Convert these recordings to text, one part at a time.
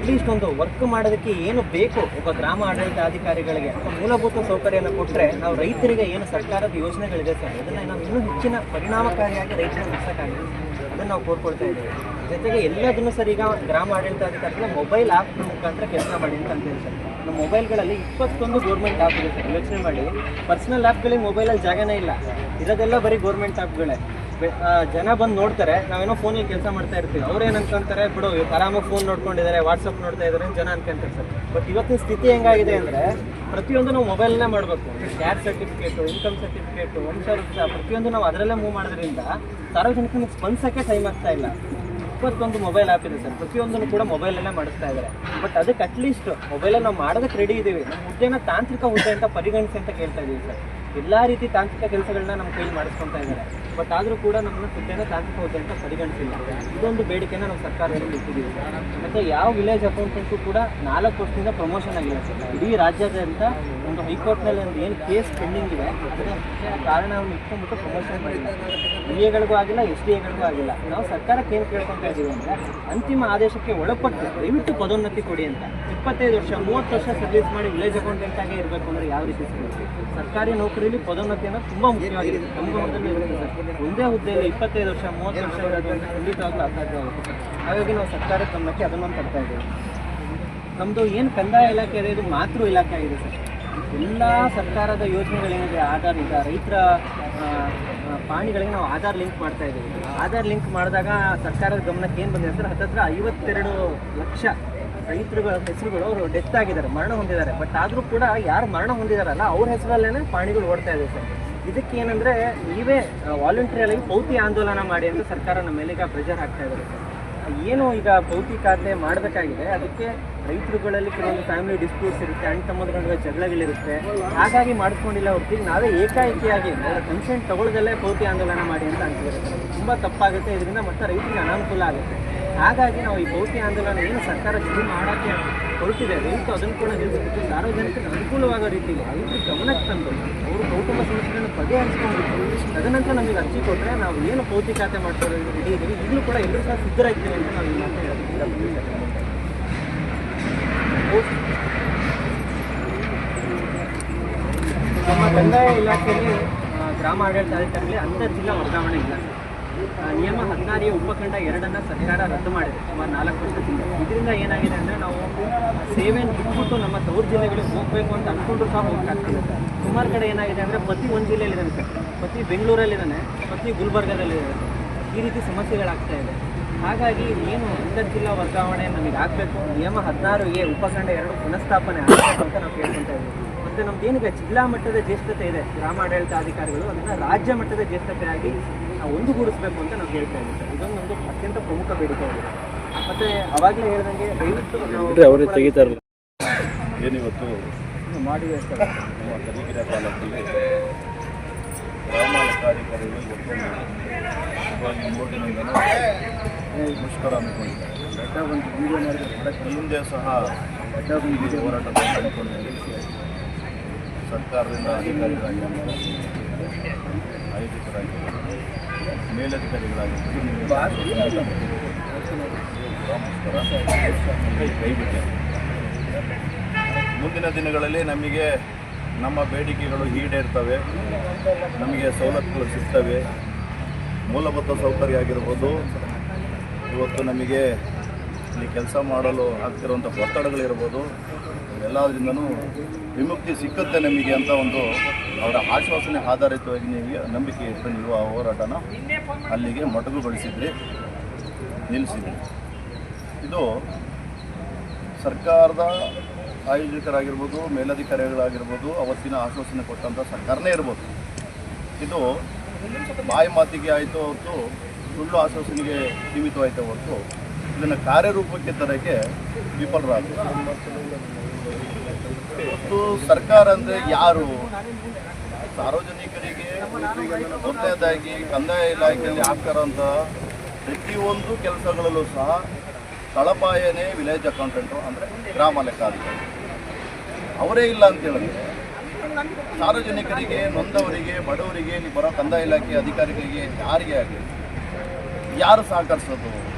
At least ಒಂದು work ಮಾಡೋದಕ್ಕೆ ಏನು ಬೇಕು ಒಬ್ಬ ಗ್ರಾಮ ಆಡಳಿತಾಧಿಕಾರಿಗಳಿಗೆ ಮೂಲಭೂತ ಸೌಕರ್ಯನ ಕೊಟ್ಟರೆ ನಾವು ರೈತರಿಗೆ ಏನು ಸರ್ಕಾರದ ಯೋಜನೆಗಳಿದೆ ಸರ್ ಅದನ್ನು ನಾವು ಇನ್ನೂ ಹೆಚ್ಚಿನ ಪರಿಣಾಮಕಾರಿಯಾಗಿ ರೈತರಿಗೆ ಮುಗಿಸೋಕ್ಕಾಗಿದೆ. ಅದನ್ನು ನಾವು ಕೋರ್ಕೊಳ್ತಾ ಇದ್ದೀವಿ. ಜೊತೆಗೆ ಎಲ್ಲದನ್ನು ಸರ್ ಈಗ ಗ್ರಾಮ ಆಡಳಿತಾಧಿಕಾರಿಗಳು ಮೊಬೈಲ್ ಆ್ಯಪ್ ಮುಖಾಂತರ ಕೆಲಸ ಮಾಡಿ ಅಂತ ಅಂತೇಳಿ ಸರ್. ನಮ್ಮ ಮೊಬೈಲ್ಗಳಲ್ಲಿ 21 ಗೌರ್ಮೆಂಟ್ ಆ್ಯಪ್ ಇದೆ ಸರ್. ಯೋಚನೆ ಮಾಡಿ, ಪರ್ಸನಲ್ ಆ್ಯಪ್ಗಳಿಗೆ ಮೊಬೈಲಲ್ಲಿ ಜಾಗನೇ ಇಲ್ಲ, ಇರೋದೆಲ್ಲ ಬರೀ ಗೌರ್ಮೆಂಟ್ ಆ್ಯಪ್ಗಳೇ. ಜನ ಬಂದು ನೋಡ್ತಾರೆ, ನಾವೇನೋ ಫೋನಲ್ಲಿ ಕೆಲಸ ಮಾಡ್ತಾ ಇರ್ತೀವಿ, ಅವ್ರು ಏನು ಅನ್ಕೊಂತಾರೆ, ಬಿಡು ಆರಾಮಾಗಿ ಫೋನ್ ನೋಡ್ಕೊಂಡಿದ್ದಾರೆ, ವಾಟ್ಸಪ್ ನೋಡ್ತಾ ಇದ್ದಾರೆ ಜನ ಅನ್ಕೊಂತಾರೆ ಸರ್. ಬಟ್ ಇವತ್ತಿನ ಸ್ಥಿತಿ ಹೆಂಗಾಗಿದೆ ಅಂದರೆ ಪ್ರತಿಯೊಂದು ನಾವು ಮೊಬೈಲ್ನೇ ಮಾಡಬೇಕು. ಕ್ಯಾಸ್ಟ್ ಸರ್ಟಿಫಿಕೇಟು, ಇನ್ಕಮ್ ಸರ್ಟಿಫಿಕೇಟು, ವಂಶವೃಕ್ಷ ಪ್ರತಿಯೊಂದು ನಾವು ಅದರಲ್ಲೇ ಮೂವ್ ಮಾಡೋದ್ರಿಂದ ಸಾರ್ವಜನಿಕರಿಗೆ ಸ್ಪಂದಿಸೋಕ್ಕೆ ಟೈಮ್ ಆಗ್ತಾ ಇಲ್ಲ. 21 ಮೊಬೈಲ್ ಆ್ಯಪ್ ಇದೆ ಸರ್, ಪ್ರತಿಯೊಂದನ್ನು ಕೂಡ ಮೊಬೈಲಲ್ಲೇ ಮಾಡಿಸ್ತಾ ಇದ್ದಾರೆ. ಬಟ್ ಅದಕ್ಕೆ ಅಟ್ಲೀಸ್ಟ್ ಮೊಬೈಲಲ್ಲಿ ನಾವು ಮಾಡೋದಕ್ಕೆ ರೆಡಿ ಇದ್ದೀವಿ. ನಮ್ಮ ಹುದ್ದೆನ ತಾಂತ್ರಿಕ ಹುದ್ದೆ ಅಂತ ಪರಿಗಣಿಸಿ ಅಂತ ಕೇಳ್ತಾ ಇದ್ದೀವಿ ಸರ್. ಎಲ್ಲ ರೀತಿ ತಾಂತ್ರಿಕ ಕೆಲಸಗಳನ್ನ ನಮ್ಮ ಕೈಲಿ ಮಾಡಿಸ್ಕೊತಾ ಇದ್ದಾರೆ. ಬಟ್ ಆದರೂ ಕೂಡ ನಮ್ಮನ್ನ ಹುದ್ದೆನ ತಾಂತ್ರಿಕ ಹುದ್ದೆ ಅಂತ ಪರಿಗಣಿಸಿಲ್ಲ. ಇದೊಂದು ಬೇಡಿಕೆನ ನಾವು ಸರ್ಕಾರದಲ್ಲಿ ಇಟ್ಟಿದ್ದೀವಿ ಸರ್. ಮತ್ತು ಯಾವ ವಿಲೇಜ್ ಅಕೌಂಟೆಂಟು ಕೂಡ 4 ವರ್ಷದಿಂದ ಪ್ರಮೋಷನ್ ಆಗಿಲ್ಲ ಸರ್. ಇಡೀ ರಾಜ್ಯಾದ್ಯಂತ ಒಂದು ಹೈಕೋರ್ಟ್ನಲ್ಲಿ ಒಂದು ಏನು ಕೇಸ್ ಪೆಂಡಿಂಗ್ ಇದೆ ಅದರ ಕಾರಣವನ್ನು ಇಟ್ಕೊಂಡ್ಬಿಟ್ಟು ಪ್ರಮೋಷನ್ ಮಾಡಿಲ್ಲ. ಡಿಎಗಳಿಗೂ ಆಗಿಲ್ಲ, SDAಗಳಿಗೂ ಆಗಿಲ್ಲ. ನಾವು ಸರ್ಕಾರಕ್ಕೆ ಏನು ಕೇಳ್ಕೊತಾ ಇದ್ದೀವಿ ಅಂದರೆ ಅಂತಿಮ ಆದೇಶಕ್ಕೆ ಒಳಪಟ್ಟು ದಯವಿಟ್ಟು ಪದೋನ್ನತಿ ಕೊಡಿ ಅಂತ. 25 ವರ್ಷ 30 ವರ್ಷ ಸರ್ವಿಸ್ ಮಾಡಿ ವಿಲೇಜ್ ಅಕೌಂಟೆಂಟ್ ಆಗೇ ಇರಬೇಕು ಅಂದರೆ ಯಾವ ರೀತಿ ಸಿಗುತ್ತೆ? ಸರ್ಕಾರಿ ನೌಕರಿಯಲ್ಲಿ ಪದೋನ್ನತಿಯನ್ನು ತುಂಬ ಮುಖ್ಯವಾಗಿದೆ. ನಮ್ಮ ಗಮನದಲ್ಲಿ ಇರುತ್ತೆ ಸರ್. ಒಂದೇ ಹುದ್ದೆಯಲ್ಲಿ 25 ವರ್ಷ 30 ವರ್ಷ ಇರೋದು ಅಂದರೆ ಖಂಡಿತವಾಗ್ಲೂ ಅಸಾಧ್ಯ ಆಗುತ್ತೆ ಸರ್. ಹಾಗಾಗಿ ನಾವು ಸರ್ಕಾರದ ಗಮನಕ್ಕೆ ಅದನ್ನು ತರ್ತಾ ಇದ್ದೀವಿ. ನಮ್ಮದು ಏನು ಕಂದಾಯ ಇಲಾಖೆ ಇದೆ, ಇದು ಮಾತೃ ಇಲಾಖೆ ಆಗಿದೆ ಸರ್. ಎಲ್ಲ ಸರ್ಕಾರದ ಯೋಜನೆಗಳೇನಿದೆ, ಆಧಾರ್ ಈಗ ರೈತರ ಪಾಣಿಗಳಿಗೆ ನಾವು ಆಧಾರ್ ಲಿಂಕ್ ಮಾಡ್ತಾ ಇದ್ದೀವಿ. ಆಧಾರ್ ಲಿಂಕ್ ಮಾಡಿದಾಗ ಸರ್ಕಾರದ ಗಮನಕ್ಕೆ ಏನು ಬಂದಿದೆ ಸರ್, ಹತ್ತಿರ 52 ಲಕ್ಷ ರೈತರುಗಳ ಹೆಸರುಗಳು ಅವರು ಡೆತ್ ಆಗಿದ್ದಾರೆ, ಮರಣ ಹೊಂದಿದ್ದಾರೆ. ಬಟ್ ಆದರೂ ಕೂಡ ಯಾರು ಮರಣ ಹೊಂದಿದಾರಲ್ಲ ಅವ್ರ ಹೆಸರಲ್ಲೇ ಪಾಣಿಗಳು ಓಡ್ತಾ ಇದೆ ಸರ್. ಇದಕ್ಕೆ ಏನಂದರೆ ನೀವೇ ವಾಲಂಟ್ರಿಯಾಗಿ ಪೌತಿ ಆಂದೋಲನ ಮಾಡಿ ಅಂತ ಸರ್ಕಾರ ನಮ್ಮ ಮೇಲೆ ಈಗ ಪ್ರೆಷರ್ ಹಾಕ್ತಾ ಇದ್ದಾರೆ ಸರ್. ಏನು ಈಗ ಪೌತಿ ಖಾತೆ ಮಾಡಬೇಕಾಗಿದೆ, ಅದಕ್ಕೆ ರೈತರುಗಳಲ್ಲಿ ಕೆಲವೊಂದು ಫ್ಯಾಮಿಲಿ ಡಿಸ್ಪ್ಯೂಟ್ಸ್ ಇರುತ್ತೆ, ಅಣ್ಣ ತಮ್ಮದ ನಡುವೆ ಜಗಳಗಳಿರುತ್ತೆ. ಹಾಗಾಗಿ ಮಾಡಿಸ್ಕೊಂಡಿಲ್ಲ ಹೊರತು ನಾವೇ ಏಕಾಏಕಿಯಾಗಿ ಕನ್ಸೆಂಟ್ ತಗೊಳ್ಳದಲ್ಲೇ ಪೌತಿ ಆಂದೋಲನ ಮಾಡಿ ಅಂತ ಅಂತಿದ್ದಾರೆ ಸರ್. ತುಂಬ ತಪ್ಪಾಗುತ್ತೆ, ಇದರಿಂದ ಮತ್ತೆ ರೈತರಿಗೆ ಅನಾನುಕೂಲ ಆಗುತ್ತೆ. ಹಾಗಾಗಿ ನಾವು ಈ ಪೌತಿ ಆಂದೋಲನ ಏನು ಸರ್ಕಾರ ಶುರು ಮಾಡೋಕ್ಕೆ ಹೊರಟಿದೆ, ದಯವಿಟ್ಟು ಅದನ್ನು ಕೂಡ ನಿಲ್ಲಿಸ್ಬಿಟ್ಟು ಸಾರ್ವಜನಿಕರಿಗೆ ಅನುಕೂಲವಾಗೋ ರೀತಿಯಲ್ಲಿ ರೈತರು ಗಮನಕ್ಕೆ ತಂದು ಅವರು ಕೌಟುಂಬ ಸಮಸ್ಯೆಗಳನ್ನು ಬಗೆಹರಿಸ್ಕೊಂಡ್ಬಿಟ್ಟು ತದನಂತರ ನಮಗೆ ಅರ್ಜಿ ಕೊಟ್ಟರೆ ನಾವು ಏನು ಪೌತಿ ಖಾತೆ ಮಾಡ್ಕೊಳ್ಳೋದು ರೆಡಿ ಇದ್ದೀವಿ. ಈಗಲೂ ಕೂಡ ಎಲ್ಲರೂ ಸಹ ಸಿದ್ಧರಾಗ್ತೀವಿ ಅಂತ ನಾವು ಈ ಮಾತನ್ನು ಹೇಳೋದಕ್ಕೆ ನಮ್ಮ ಕಂದಾಯ ಇಲಾಖೆಯಲ್ಲಿ ಗ್ರಾಮ ಆಡಳಿತಾಧಿಕಾರಿಗಳಿಗೆ ಅಂತರ್ ಜಿಲ್ಲಾ ವರ್ಗಾವಣೆ ಇಲ್ಲ. ನಿಯಮ 16 ಉಪಖಂಡ 2 ಸರ್ಕಾರ ರದ್ದು ಮಾಡಿದೆ ಸುಮಾರು 4 ವರ್ಷದಿಂದ. ಇದರಿಂದ ಏನಾಗಿದೆ ಅಂದರೆ ನಾವು ಸೇವೆಯನ್ನು ಬಿಟ್ಬಿಟ್ಟು ನಮ್ಮ ತವರು ಜಿಲ್ಲೆಗಳಿಗೆ ಹೋಗಬೇಕು ಅಂತ ಅಂದ್ಕೊಂಡ್ರು ಸಹ ಹೋಗಕ್ಕಾಗ್ತಿಲ್ಲ ಸರ್. ಸುಮಾರು ಕಡೆ ಏನಾಗಿದೆ ಅಂದರೆ ಪತಿ ಒಂದು ಜಿಲ್ಲೆಯಲ್ಲಿದ್ದಾನೆ ಸರ್, ಪತಿ ಬೆಂಗಳೂರಲ್ಲಿದ್ದಾನೆ, ಪತಿ ಗುಲ್ಬರ್ಗದಲ್ಲಿದ್ದಾನೆ. ಈ ರೀತಿ ಸಮಸ್ಯೆಗಳಾಗ್ತಾ ಇದೆ. ಹಾಗಾಗಿ ಏನು ಅಂತರ್ ಜಿಲ್ಲಾ ವರ್ಗಾವಣೆ ನಮಗೆ ಆಗಬೇಕು, ನಿಯಮ 16A ಉಪಖಂಡ 2 ಪುನಃಸ್ಥಾಪನೆ ಆಗಬೇಕು ಅಂತ ನಾವು ಕೇಳ್ಕೊತಾ ಇದ್ದೀವಿ. ಮತ್ತು ನಮ್ದು ಏನೀಗ ಜಿಲ್ಲಾ ಮಟ್ಟದ ಜ್ಯೇಷ್ಠತೆ ಇದೆ ಗ್ರಾಮ ಆಡಳಿತಾಧಿಕಾರಿಗಳು, ಅದನ್ನು ರಾಜ್ಯ ಮಟ್ಟದ ಜ್ಯೇಷ್ಠತೆಯಾಗಿ ನಾವು ಒಂದುಗೂಡಿಸ್ಬೇಕು ಅಂತ ನಾವು ಹೇಳ್ತಾ ಇದ್ದೀವಿ ಸರ್. ಇದೊಂದು ನಮ್ಮದು ಅತ್ಯಂತ ಪ್ರಮುಖ ಬೇಡಿಕೆ ಆಗಿದೆ. ಮತ್ತು ಅವಾಗಲೇ ಹೇಳ್ದಂಗೆ ದಯವಿಟ್ಟು ನಾವು ತೆಗಿತಾರಲ್ಲ ಏನಿವತ್ತು ಮಾಡಿವೆ ಸರ್. ನಮ್ಮ ತರೀಕೆರೆ ತಾಲೂಕಿಗೆ ಗ್ರಾಮ ಲೆಕ್ಕಾಧಿಕಾರಿಗಳು ಮುಷ್ಕರ ಹಮ್ಮಿಕೊಂಡಿದ್ದಾರೆ. ಹಿಂದೆ ಸಹ ಹೋರಾಟವನ್ನು ಹಮ್ಮಿಕೊಂಡಿದ್ದಾರೆ. ಸರ್ಕಾರದಿಂದ ಅಧಿಕಾರಿಗಳಾಗಿರ್ಬೋದು, ಆಯೋಜಕರಾಗಿರ್ಬೋದು, ಮೇಲಧಿಕಾರಿಗಳಾಗಿರ್ಬೋದು ಕೈಬಿಟ್ಟಿದೆ. ಮುಂದಿನ ದಿನಗಳಲ್ಲಿ ನಮಗೆ ನಮ್ಮ ಬೇಡಿಕೆಗಳು ಈಡೇರ್ತವೆ, ನಮಗೆ ಸವಲತ್ತುಗಳು ಸಿಗ್ತವೆ. ಮೂಲಭೂತ ಸೌಕರ್ಯ ಆಗಿರ್ಬೋದು, ಇವತ್ತು ನಮಗೆ ಇಲ್ಲಿ ಕೆಲಸ ಮಾಡಲು ಆಗ್ತಿರುವಂಥ ಒತ್ತಡಗಳಿರ್ಬೋದು, ಎಲ್ಲದರಿಂದನೂ ವಿಮುಕ್ತಿ ಸಿಕ್ಕುತ್ತೆ ನಮಗೆ ಅಂತ ಒಂದು ಅವರ ಆಶ್ವಾಸನೆ ಆಧಾರಿತವಾಗಿ ನೀವು ನಂಬಿಕೆ ಇಟ್ಟು ನೀವು ಆ ಹೋರಾಟನ ಅಲ್ಲಿಗೆ ಮೊಟಕುಗೊಳಿಸಿದ್ರಿ, ನಿಲ್ಲಿಸಿದ್ರಿ. ಇದು ಸರ್ಕಾರದ ಆಯೋಜಕರಾಗಿರ್ಬೋದು, ಮೇಲಧಿಕಾರಿಗಳಾಗಿರ್ಬೋದು, ಅವತ್ತಿನ ಆಶ್ವಾಸನೆ ಕೊಟ್ಟಂಥ ಸರ್ಕಾರನೇ ಇರ್ಬೋದು. ಇದು ಬಾಯಿ ಮಾತಿಗೆ ಆಯಿತು ಹೊರತು, ಸುಳ್ಳು ಆಶ್ವಾಸನೆಗೆ ಸೀಮಿತವಾಯಿತು ಹೊರತು ಇದನ್ನು ಕಾರ್ಯರೂಪಕ್ಕೆ ತರಕ್ಕೆ ವಿಫಲರಾದರು. ಇವತ್ತು ಸರ್ಕಾರ ಅಂದರೆ ಯಾರು? ಸಾರ್ವಜನಿಕರಿಗೆ ಮೊದಲನೇದಾಗಿ ಕಂದಾಯ ಇಲಾಖೆಯಲ್ಲಿ ಆಗ್ತಾರಂಥ ಪ್ರತಿಯೊಂದು ಕೆಲಸಗಳಲ್ಲೂ ಸಹ ತಳಪಾಯನೇ ವಿಲೇಜ್ ಅಕೌಂಟೆಂಟು, ಅಂದರೆ ಗ್ರಾಮ ಲೆಕ್ಕಾಧಿಕಾರಿ. ಅವರೇ ಇಲ್ಲ ಅಂತ ಹೇಳಿದ್ರೆ ಸಾರ್ವಜನಿಕರಿಗೆ, ನೊಂದವರಿಗೆ, ಬಡವರಿಗೆ, ಇಲ್ಲಿ ಬರೋ ಕಂದಾಯ ಇಲಾಖೆ ಅಧಿಕಾರಿಗಳಿಗೆ ಯಾರಿಗೆ ಆಗಲಿ ಯಾರು ಸಹಕರಿಸೋದು?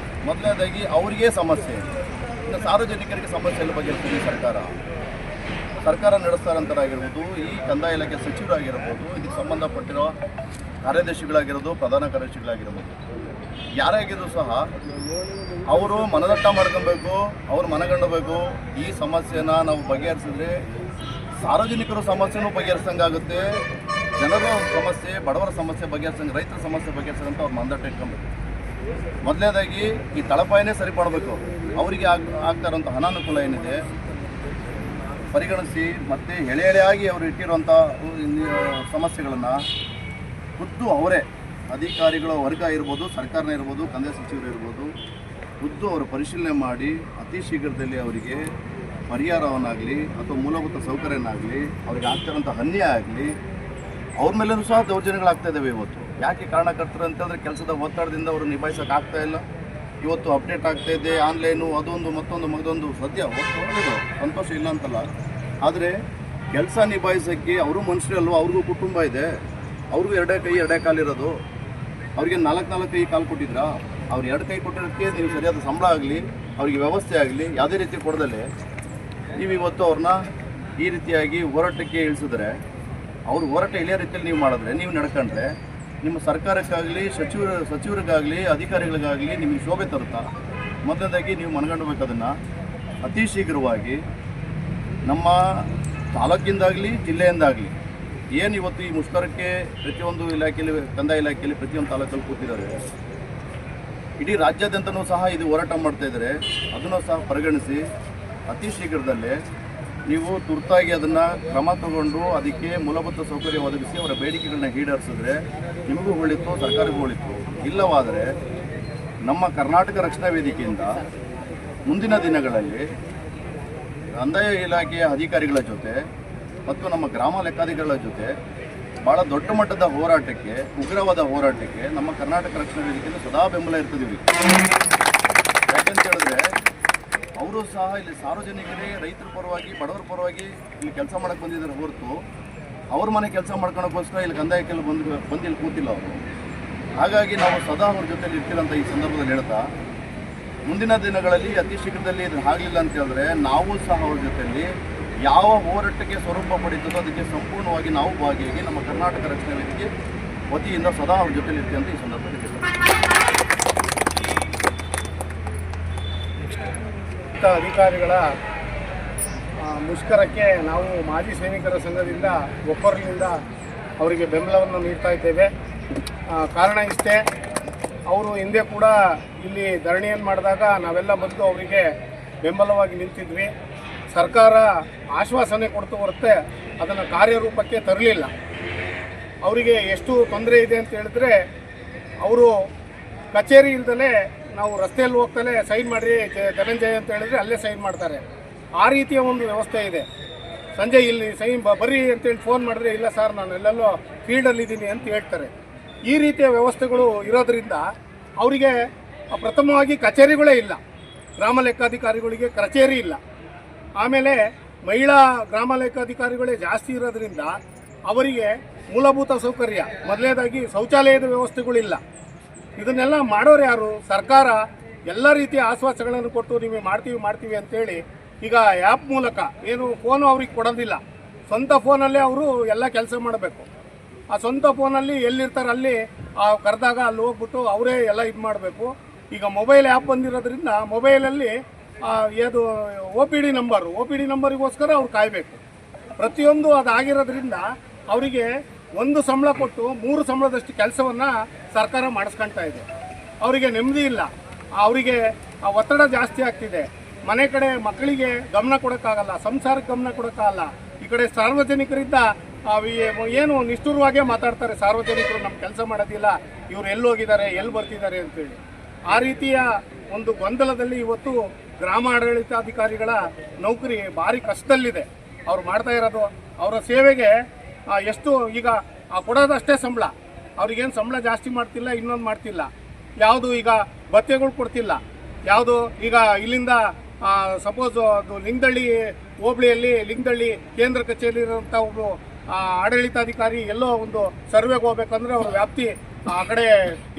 ಮೊದಲನೇದಾಗಿ ಅವರಿಗೇ ಸಮಸ್ಯೆ ಇದೆ. ಇನ್ನು ಸಾರ್ವಜನಿಕರಿಗೆ ಸಮಸ್ಯೆಗಳ ಬಗ್ಗೆ ಸರ್ಕಾರ ನಡೆಸ್ತಾರಂತರಾಗಿರ್ಬೋದು, ಈ ಕಂದಾಯ ಇಲಾಖೆ ಸಚಿವರಾಗಿರ್ಬೋದು, ಇದಕ್ಕೆ ಸಂಬಂಧಪಟ್ಟಿರೋ ಕಾರ್ಯದರ್ಶಿಗಳಾಗಿರೋದು, ಪ್ರಧಾನ ಕಾರ್ಯದರ್ಶಿಗಳಾಗಿರ್ಬೋದು, ಯಾರಾಗಿದ್ರು ಸಹ ಅವರು ಮನದಟ್ಟ ಮಾಡ್ಕೊಬೇಕು, ಅವ್ರು ಮನಗಂಡಬೇಕು. ಈ ಸಮಸ್ಯೆನ ನಾವು ಬಗೆಹರಿಸಿದ್ರೆ ಸಾರ್ವಜನಿಕರ ಸಮಸ್ಯೆನೂ ಬಗೆಹರಿಸಂಗಾಗುತ್ತೆ, ಜನರ ಸಮಸ್ಯೆ, ಬಡವರ ಸಮಸ್ಯೆ ಬಗೆಹರಿಸಂಗೆ, ರೈತರ ಸಮಸ್ಯೆ ಬಗೆಹರಿಸಂತ ಅವ್ರು ಮನದಟ್ಟ ಇಟ್ಕೊಬೇಕು. ಮೊದಲನೇದಾಗಿ ಈ ತಳಪಾಯನೇ ಸರಿಪಡಬೇಕು. ಅವರಿಗೆ ಆಗ್ತಾ ಇರೋಂಥ ಅನಾನುಕೂಲ ಏನಿದೆ ಪರಿಗಣಿಸಿ ಮತ್ತು ಎಳೆಯಾಗಿ ಅವರು ಇಟ್ಟಿರುವಂಥ ಸಮಸ್ಯೆಗಳನ್ನು ಖುದ್ದು ಅವರೇ ಅಧಿಕಾರಿಗಳ ವರ್ಗ ಇರ್ಬೋದು, ಸರ್ಕಾರನೇ ಇರ್ಬೋದು, ಕಂದಾಯ ಸಚಿವರು ಇರ್ಬೋದು, ಖುದ್ದು ಅವರು ಪರಿಶೀಲನೆ ಮಾಡಿ ಅತಿ ಶೀಘ್ರದಲ್ಲಿ ಅವರಿಗೆ ಪರಿಹಾರವನ್ನಾಗಲಿ ಅಥವಾ ಮೂಲಭೂತ ಸೌಕರ್ಯನಾಗಲಿ, ಅವರಿಗೆ ಆಗ್ತಿರೋಂಥ ಅನ್ಯಾಯ ಆಗಲಿ, ಅವ್ರ ಮೇಲೂ ಸಹ ದೌರ್ಜನ್ಯಗಳಾಗ್ತಾ ಇದ್ದಾವೆ. ಇವತ್ತು ಯಾಕೆ ಕಾರಣಕರ್ತರು ಅಂತಂದರೆ ಕೆಲಸದ ಒತ್ತಡದಿಂದ ಅವರು ನಿಭಾಯಿಸೋಕೆ ಆಗ್ತಾ ಇಲ್ಲ. ಇವತ್ತು ಅಪ್ಡೇಟ್ ಆಗ್ತಾ ಇದೆ, ಆನ್ಲೈನು, ಅದೊಂದು ಮತ್ತೊಂದು ಸದ್ಯ ಒಳ್ಳೆಯದು, ಸಂತೋಷ ಇಲ್ಲ ಅಂತಲ್ಲ. ಆದರೆ ಕೆಲಸ ನಿಭಾಯಿಸೋಕ್ಕೆ ಅವರು ಮನುಷ್ಯರಲ್ವ, ಅವ್ರಿಗೂ ಕುಟುಂಬ ಇದೆ, ಅವ್ರಿಗೂ ಎರಡೇ ಕೈ ಎರಡೇ ಕಾಲಿರೋದು. ಅವ್ರಿಗೆ ನಾಲ್ಕು ಕೈ ಕಾಲು ಕೊಟ್ಟಿದ್ರಾ? ಅವ್ರು ಎರಡು ಕೈ ಕೊಟ್ಟಿರೋದಕ್ಕೆ ನೀವು ಸರಿಯಾದ ಸಂಬಳ ಆಗಲಿ, ಅವ್ರಿಗೆ ವ್ಯವಸ್ಥೆ ಆಗಲಿ ಯಾವುದೇ ರೀತಿ ಕೊಡದಲ್ಲೇ ನೀವು ಇವತ್ತು ಅವ್ರನ್ನ ಈ ರೀತಿಯಾಗಿ ಹೋರಾಟಕ್ಕೆ ಇಳಿಸಿದ್ರೆ, ಅವ್ರು ಹೋರಾಟ ಇಳಿಯೋ ರೀತಿಯಲ್ಲಿ ನೀವು ಮಾಡಿದ್ರೆ, ನೀವು ನಡ್ಕೊಂಡ್ರೆ ನಿಮ್ಮ ಸರ್ಕಾರಕ್ಕಾಗಲಿ, ಸಚಿವರಿಗಾಗಲಿ, ಅಧಿಕಾರಿಗಳಿಗಾಗಲಿ ನಿಮಗೆ ಶೋಭೆ ತರುತ್ತಾ? ಮೊದಲನೇದಾಗಿ ನೀವು ಮನಗಂಡಬೇಕು ಅದನ್ನು. ಅತಿ ಶೀಘ್ರವಾಗಿ ನಮ್ಮ ತಾಲೂಕಿಂದಾಗಲಿ ಜಿಲ್ಲೆಯಿಂದಾಗಲಿ ಏನು ಇವತ್ತು ಈ ಮುಷ್ಕರಕ್ಕೆ ಪ್ರತಿಯೊಂದು ಇಲಾಖೆಯಲ್ಲಿ, ಕಂದಾಯ ಇಲಾಖೆಯಲ್ಲಿ ಪ್ರತಿಯೊಂದು ತಾಲೂಕಲ್ಲಿ ಕೂತಿದ್ದಾರೆ, ಇಡೀ ರಾಜ್ಯಾದ್ಯಂತನೂ ಸಹ ಇದು ಹೋರಾಟ ಮಾಡ್ತಾ ಇದ್ದಾರೆ. ಅದನ್ನು ಸಹ ಪರಿಗಣಿಸಿ ಅತಿ ಶೀಘ್ರದಲ್ಲೇ ನೀವು ತುರ್ತಾಗಿ ಅದನ್ನು ಕ್ರಮ ತಗೊಂಡು ಅದಕ್ಕೆ ಮೂಲಭೂತ ಸೌಕರ್ಯ ಒದಗಿಸಿ ಅವರ ಬೇಡಿಕೆಗಳನ್ನ ಈಡೇರಿಸಿದ್ರೆ ನಿಮಗೂ ಒಳಿತು, ಸರ್ಕಾರಕ್ಕೂ ಒಳಿತು. ಇಲ್ಲವಾದರೆ ನಮ್ಮ ಕರ್ನಾಟಕ ರಕ್ಷಣಾ ವೇದಿಕೆಯಿಂದ ಮುಂದಿನ ದಿನಗಳಲ್ಲಿ ಕಂದಾಯ ಇಲಾಖೆಯ ಅಧಿಕಾರಿಗಳ ಜೊತೆ ಮತ್ತು ನಮ್ಮ ಗ್ರಾಮ ಲೆಕ್ಕಾಧಿಕಾರಿಗಳ ಜೊತೆ ಭಾಳ ದೊಡ್ಡ ಮಟ್ಟದ ಹೋರಾಟಕ್ಕೆ, ಉಗ್ರವಾದ ಹೋರಾಟಕ್ಕೆ ನಮ್ಮ ಕರ್ನಾಟಕ ರಕ್ಷಣಾ ವೇದಿಕೆಯಿಂದ ಸದಾ ಬೆಂಬಲ ಇರ್ತಿದ್ದೀವಿ. ಯಾಕಂತ ಹೇಳಿದ್ರೆ ಅವರು ಸಹ ಇಲ್ಲಿ ಸಾರ್ವಜನಿಕರೇ, ರೈತರ ಪರವಾಗಿ, ಬಡವರ ಪರವಾಗಿ ಇಲ್ಲಿ ಕೆಲಸ ಮಾಡಕ್ಕೆ ಬಂದಿದ್ದಾರೆ ಹೊರತು ಅವ್ರ ಮನೆ ಕೆಲಸ ಮಾಡ್ಕೊಳಕ್ಕೋಸ್ಕರ ಇಲ್ಲಿ ಕಂದಾಯಕ್ಕೆಲ್ಲ ಬಂದು ಇಲ್ಲಿ ಕೂತಿಲ್ಲ ಅವರು. ಹಾಗಾಗಿ ನಾವು ಸದಾ ಅವ್ರ ಜೊತೆಲಿ ಇರ್ತೀರಂತ ಈ ಸಂದರ್ಭದಲ್ಲಿ ಹೇಳ್ತಾ, ಮುಂದಿನ ದಿನಗಳಲ್ಲಿ ಅತಿ ಶೀಘ್ರದಲ್ಲಿ ಇದು ಆಗಲಿಲ್ಲ ಅಂತ ಹೇಳಿದ್ರೆ ನಾವು ಸಹ ಅವ್ರ ಜೊತೆಯಲ್ಲಿ ಯಾವ ಹೋರಾಟಕ್ಕೆ ಸ್ವರೂಪ ಪಡೀತದೋ ಅದಕ್ಕೆ ಸಂಪೂರ್ಣವಾಗಿ ನಾವು ಭಾಗಿಯಾಗಿ ನಮ್ಮ ಕರ್ನಾಟಕ ರಕ್ಷಣಾ ವೇದಿಕೆ ವತಿಯಿಂದ ಸದಾ ಅವ್ರ ಜೊತೆಲಿ ಇರ್ತೀವಿ ಅಂತ ಈ ಸಂದರ್ಭದಲ್ಲಿ ಅಧಿಕಾರಿಗಳ ಮುಷ್ಕರಕ್ಕೆ ನಾವು ಮಾಜಿ ಸೈನಿಕರ ಸಂಘದಿಂದ ಒಬ್ಬರಿಂದ ಅವರಿಗೆ ಬೆಂಬಲವನ್ನು ನೀಡ್ತಾ ಇದ್ದೇವೆ. ಕಾರಣ ಇಷ್ಟೇ, ಅವರು ಹಿಂದೆ ಕೂಡ ಇಲ್ಲಿ ಧರಣಿಯನ್ನು ಮಾಡಿದಾಗ ನಾವೆಲ್ಲ ಬಂದು ಅವರಿಗೆ ಬೆಂಬಲವಾಗಿ ನಿಂತಿದ್ವಿ. ಸರ್ಕಾರ ಆಶ್ವಾಸನೆ ಕೊಡ್ತು ಹೊರತೆ ಅದನ್ನು ಕಾರ್ಯರೂಪಕ್ಕೆ ತರಲಿಲ್ಲ. ಅವರಿಗೆ ಎಷ್ಟು ತೊಂದರೆ ಇದೆ ಅಂತ ಹೇಳಿದ್ರೆ, ಅವರು ಕಚೇರಿ ಇಲ್ದಲೇ ನಾವು ರಸ್ತೆಯಲ್ಲಿ ಹೋಗ್ತಲೇ ಸೈನ್ ಮಾಡಿರಿ ಧನಂಜಯ ಅಂತ ಹೇಳಿದ್ರೆ ಅಲ್ಲೇ ಸೈನ್ ಮಾಡ್ತಾರೆ. ಆ ರೀತಿಯ ಒಂದು ವ್ಯವಸ್ಥೆ ಇದೆ. ಸಂಜೆ ಇಲ್ಲಿ ಸೈನ್ ಬರ್ರಿ ಅಂತೇಳಿ ಫೋನ್ ಮಾಡಿದ್ರೆ, ಇಲ್ಲ ಸರ್ ನಾನು ಎಲ್ಲೆಲ್ಲೋ ಫೀಲ್ಡಲ್ಲಿದ್ದೀನಿ ಅಂತ ಹೇಳ್ತಾರೆ. ಈ ರೀತಿಯ ವ್ಯವಸ್ಥೆಗಳು ಇರೋದರಿಂದ ಅವರಿಗೆ ಪ್ರಥಮವಾಗಿ ಕಚೇರಿಗಳೇ ಇಲ್ಲ, ಗ್ರಾಮ ಲೆಕ್ಕಾಧಿಕಾರಿಗಳಿಗೆ ಕಚೇರಿ ಇಲ್ಲ. ಆಮೇಲೆ ಮಹಿಳಾ ಗ್ರಾಮ ಲೆಕ್ಕಾಧಿಕಾರಿಗಳೇ ಜಾಸ್ತಿ ಇರೋದ್ರಿಂದ ಅವರಿಗೆ ಮೂಲಭೂತ ಸೌಕರ್ಯ, ಮೊದಲನೇದಾಗಿ ಶೌಚಾಲಯದ ವ್ಯವಸ್ಥೆಗಳಿಲ್ಲ. ಇದನ್ನೆಲ್ಲ ಮಾಡೋರು ಯಾರು? ಸರ್ಕಾರ ಎಲ್ಲ ರೀತಿಯ ಆಶ್ವಾಸಗಳನ್ನು ಕೊಟ್ಟು ನೀವು ಮಾಡ್ತೀವಿ ಅಂತೇಳಿ ಈಗ ಆ್ಯಪ್ ಮೂಲಕ ಏನು ಫೋನು ಅವ್ರಿಗೆ ಕೊಡೋದಿಲ್ಲ, ಸ್ವಂತ ಫೋನಲ್ಲೇ ಅವರು ಎಲ್ಲ ಕೆಲಸ ಮಾಡಬೇಕು. ಆ ಸ್ವಂತ ಫೋನಲ್ಲಿ ಎಲ್ಲಿರ್ತಾರೆ ಅಲ್ಲಿ ಕರೆದಾಗ ಅಲ್ಲಿ ಹೋಗ್ಬಿಟ್ಟು ಅವರೇ ಎಲ್ಲ ಇದು ಮಾಡಬೇಕು. ಈಗ ಮೊಬೈಲ್ ಆ್ಯಪ್ ಬಂದಿರೋದ್ರಿಂದ ಮೊಬೈಲಲ್ಲಿ ಅದು ಒ ಪಿ ಡಿ ನಂಬರಿಗೋಸ್ಕರ ಅವ್ರು ಕಾಯಬೇಕು. ಪ್ರತಿಯೊಂದು ಅದಾಗಿರೋದ್ರಿಂದ ಅವರಿಗೆ ಒಂದು ಸಂಬಳ ಕೊಟ್ಟು 3 ಸಂಬಳದಷ್ಟು ಕೆಲಸವನ್ನು ಸರ್ಕಾರ ಮಾಡಿಸ್ಕೊಳ್ತಾ ಇದೆ. ಅವರಿಗೆ ನೆಮ್ಮದಿ ಇಲ್ಲ, ಅವರಿಗೆ ಒತ್ತಡ ಜಾಸ್ತಿ ಆಗ್ತಿದೆ. ಮನೆ ಕಡೆ ಮಕ್ಕಳಿಗೆ ಗಮನ ಕೊಡೋಕ್ಕಾಗಲ್ಲ, ಸಂಸಾರಕ್ಕೆ ಗಮನ ಕೊಡೋಕ್ಕಾಗಲ್ಲ. ಈ ಕಡೆ ಸಾರ್ವಜನಿಕರಿಂದ ಏನು ನಿಷ್ಠುರವಾಗೇ ಮಾತಾಡ್ತಾರೆ, ಸಾರ್ವಜನಿಕರು ನಮ್ಮ ಕೆಲಸ ಮಾಡೋದಿಲ್ಲ, ಇವರು ಎಲ್ಲಿ ಹೋಗಿದ್ದಾರೆ, ಎಲ್ಲಿ ಬರ್ತಿದ್ದಾರೆ ಅಂತೇಳಿ. ಆ ರೀತಿಯ ಒಂದು ಗೊಂದಲದಲ್ಲಿ ಇವತ್ತು ಗ್ರಾಮ ಆಡಳಿತಾಧಿಕಾರಿಗಳ ನೌಕರಿ ಭಾರಿ ಕಷ್ಟದಲ್ಲಿದೆ. ಅವ್ರು ಮಾಡ್ತಾ ಇರೋದು ಅವರ ಸೇವೆಗೆ ಎಷ್ಟು ಈಗ ಕೊಡೋದಷ್ಟೇ ಸಂಬಳ, ಅವ್ರಿಗೇನು ಸಂಬಳ ಜಾಸ್ತಿ ಮಾಡ್ತಿಲ್ಲ, ಇನ್ನೊಂದು ಮಾಡ್ತಿಲ್ಲ. ಯಾವುದು ಈಗ ಭತ್ಯೆಗಳು ಕೊಡ್ತಿಲ್ಲ. ಯಾವುದು ಈಗ ಇಲ್ಲಿಂದ ಸಪೋಸ್ ಅದು ಲಿಂಗದಳ್ಳಿ ಹೋಬಳಿಯಲ್ಲಿ ಲಿಂಗದಳ್ಳಿ ಕೇಂದ್ರ ಕಚೇರಿ ಇರೋಂಥ ಒಬ್ಬರು ಆಡಳಿತಾಧಿಕಾರಿ ಎಲ್ಲೋ ಒಂದು ಸರ್ವೆಗೆ ಹೋಗ್ಬೇಕಂದ್ರೆ ಅವ್ರ ವ್ಯಾಪ್ತಿ ಆ ಕಡೆ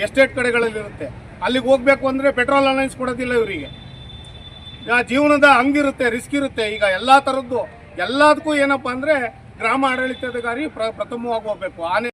ಎಸ್ಟೇಟ್ ಕಡೆಗಳಲ್ಲಿರುತ್ತೆ. ಅಲ್ಲಿಗೆ ಹೋಗಬೇಕು ಅಂದರೆ ಪೆಟ್ರೋಲ್ ಅಲೈನ್ಸ್ ಕೊಡೋದಿಲ್ಲ ಇವರಿಗೆ. ಜೀವನದ ಹಂಗಿರುತ್ತೆ, ರಿಸ್ಕ್ ಇರುತ್ತೆ. ಈಗ ಎಲ್ಲ ಥರದ್ದು ಎಲ್ಲದಕ್ಕೂ ಏನಪ್ಪ ಅಂದರೆ ಗ್ರಾಮ ಆಡಳಿತಾಧಿಕಾರಿ ಪ್ರಥಮವಾಗಿ ಹೋಗ್ಬೇಕು.